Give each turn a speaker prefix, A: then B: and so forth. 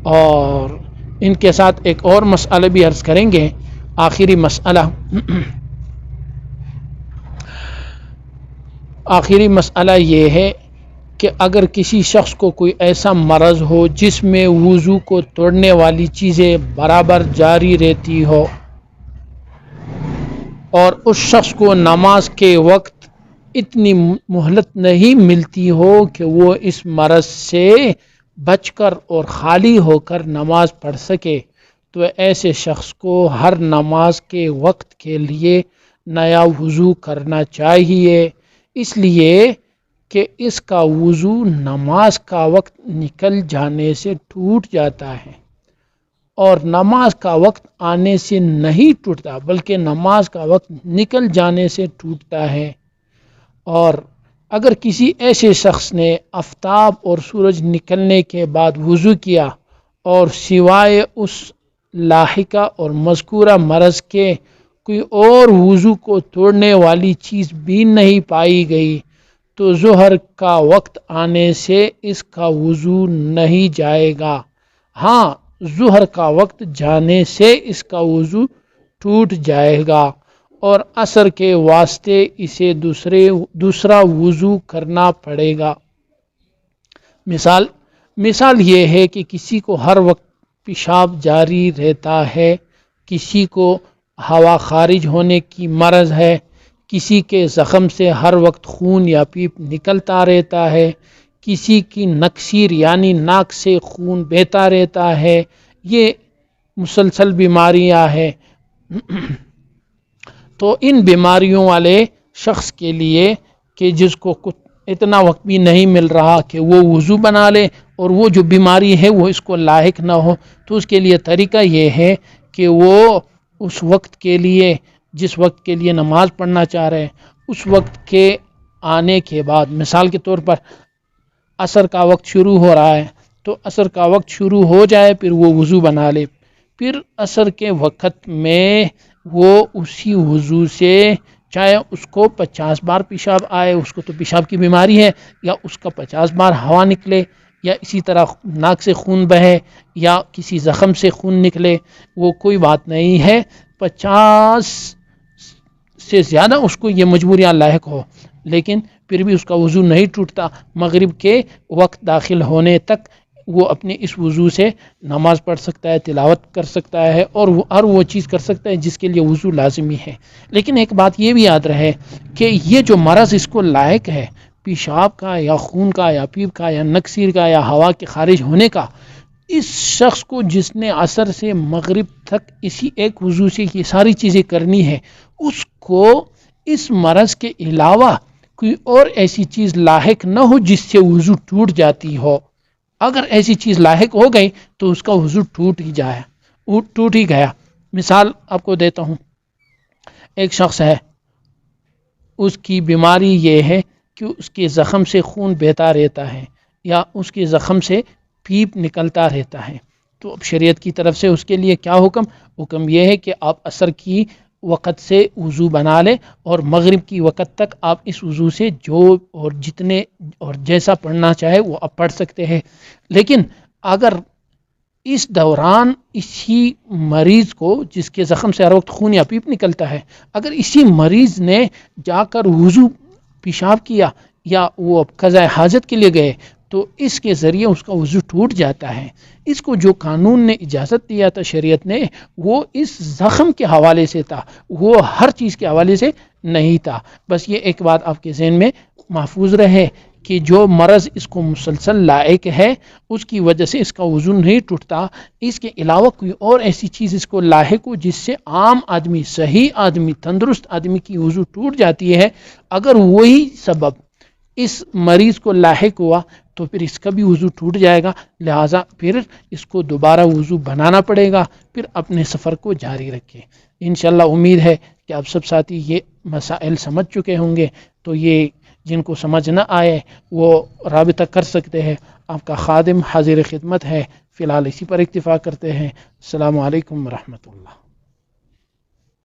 A: اور ان کے ساتھ ایک اور مسئلہ بھی عرض کریں گے، آخری مسئلہ یہ ہے کہ اگر کسی شخص کو کوئی ایسا مرض ہو جس میں وضو کو توڑنے والی چیزیں برابر جاری رہتی ہو اور اس شخص کو نماز کے وقت اتنی مہلت نہیں ملتی ہو کہ وہ اس مرض سے بچ کر اور خالی ہو کر نماز پڑھ سکے، تو ایسے شخص کو ہر نماز کے وقت کے لیے نیا وضو کرنا چاہیے، اس لیے کہ اس کا وضو نماز کا وقت نکل جانے سے ٹوٹ جاتا ہے، اور نماز کا وقت آنے سے نہیں ٹوٹتا بلکہ نماز کا وقت نکل جانے سے ٹوٹتا ہے۔ اور اگر کسی ایسے شخص نے آفتاب اور سورج نکلنے کے بعد وضو کیا اور سوائے اس لاحقہ اور مذکورہ مرض کے کوئی اور وضو کو توڑنے والی چیز بھی نہیں پائی گئی تو ظہر کا وقت آنے سے اس کا وضو نہیں جائے گا، ہاں ظہر کا وقت جانے سے اس کا وضو ٹوٹ جائے گا اور عصر کے واسطے اسے دوسرا وضو کرنا پڑے گا۔ مثال یہ ہے کہ کسی کو ہر وقت پیشاب جاری رہتا ہے، کسی کو ہوا خارج ہونے کی مرض ہے، کسی کے زخم سے ہر وقت خون یا پیپ نکلتا رہتا ہے، کسی کی نکسیر یعنی ناک سے خون بہتا رہتا ہے، یہ مسلسل بیماریاں ہیں۔ تو ان بیماریوں والے شخص کے لیے کہ جس کو اتنا وقت بھی نہیں مل رہا کہ وہ وضو بنا لے اور وہ جو بیماری ہے وہ اس کو لاحق نہ ہو، تو اس کے لیے طریقہ یہ ہے کہ وہ اس وقت کے لیے جس وقت کے لیے نماز پڑھنا چاہ رہے ہیں اس وقت کے آنے کے بعد، مثال کے طور پر عصر کا وقت شروع ہو رہا ہے تو عصر کا وقت شروع ہو جائے پھر وہ وضو بنا لے، پھر عصر کے وقت میں وہ اسی وضو سے چاہے اس کو 50 بار پیشاب آئے، اس کو تو پیشاب کی بیماری ہے، یا اس کا 50 بار ہوا نکلے، یا اسی طرح ناک سے خون بہے یا کسی زخم سے خون نکلے، وہ کوئی بات نہیں ہے، 50 سے زیادہ اس کو یہ مجبوریاں لاحق ہو لیکن پھر بھی اس کا وضو نہیں ٹوٹتا، مغرب کے وقت داخل ہونے تک وہ اپنے اس وضو سے نماز پڑھ سکتا ہے، تلاوت کر سکتا ہے اور ہر وہ چیز کر سکتا ہے جس کے لیے وضو لازمی ہے۔ لیکن ایک بات یہ بھی یاد رہے کہ یہ جو مرض اس کو لائق ہے پیشاب کا یا خون کا یا پیپ کا یا نکسیر کا یا ہوا کے خارج ہونے کا، اس شخص کو جس نے عصر سے مغرب تک اسی ایک وضو سے یہ ساری چیزیں کرنی ہے، اس کو اس مرض کے علاوہ کوئی اور ایسی چیز لاحق نہ ہو جس سے وضو ٹوٹ جاتی ہو۔ اگر ایسی چیز لاحق ہو گئی تو اس کا وضو ٹوٹ ہی گیا۔ مثال آپ کو دیتا ہوں، ایک شخص ہے، اس کی بیماری یہ ہے کہ اس کے زخم سے خون بہتا رہتا ہے یا اس کے زخم سے پیپ نکلتا رہتا ہے، تو اب شریعت کی طرف سے اس کے لیے کیا حکم یہ ہے کہ آپ عصر کی وقت سے وضو بنا لیں اور مغرب کی وقت تک آپ اس وضو سے جو اور جتنے اور جیسا پڑھنا چاہے وہ آپ پڑھ سکتے ہیں۔ لیکن اگر اس دوران اسی مریض کو جس کے زخم سے ہر وقت خون یا پیپ نکلتا ہے، اگر اسی مریض نے جا کر وضو پیشاب کیا یا وہ قضاء حاجت کے لیے گئے تو اس کے ذریعے اس کا وضو ٹوٹ جاتا ہے۔ اس کو جو قانون نے اجازت دیا تھا شریعت نے، وہ اس زخم کے حوالے سے تھا، وہ ہر چیز کے حوالے سے نہیں تھا۔ بس یہ ایک بات آپ کے ذہن میں محفوظ رہے کہ جو مرض اس کو مسلسل لاحق ہے اس کی وجہ سے اس کا وضو نہیں ٹوٹتا، اس کے علاوہ کوئی اور ایسی چیز اس کو لاحق ہو جس سے عام آدمی، صحیح آدمی، تندرست آدمی کی وضو ٹوٹ جاتی ہے، اگر وہی سبب اس مریض کو لاحق ہوا تو پھر اس کا بھی وضو ٹوٹ جائے گا، لہٰذا پھر اس کو دوبارہ وضو بنانا پڑے گا، پھر اپنے سفر کو جاری رکھے۔ انشاءاللہ امید ہے کہ آپ سب ساتھی یہ مسائل سمجھ چکے ہوں گے، تو یہ جن کو سمجھ نہ آئے وہ رابطہ کر سکتے ہیں۔ آپ کا خادم حاضر خدمت ہے، فی الحال اسی پر اکتفا کرتے ہیں۔ السلام علیکم ورحمۃ اللہ۔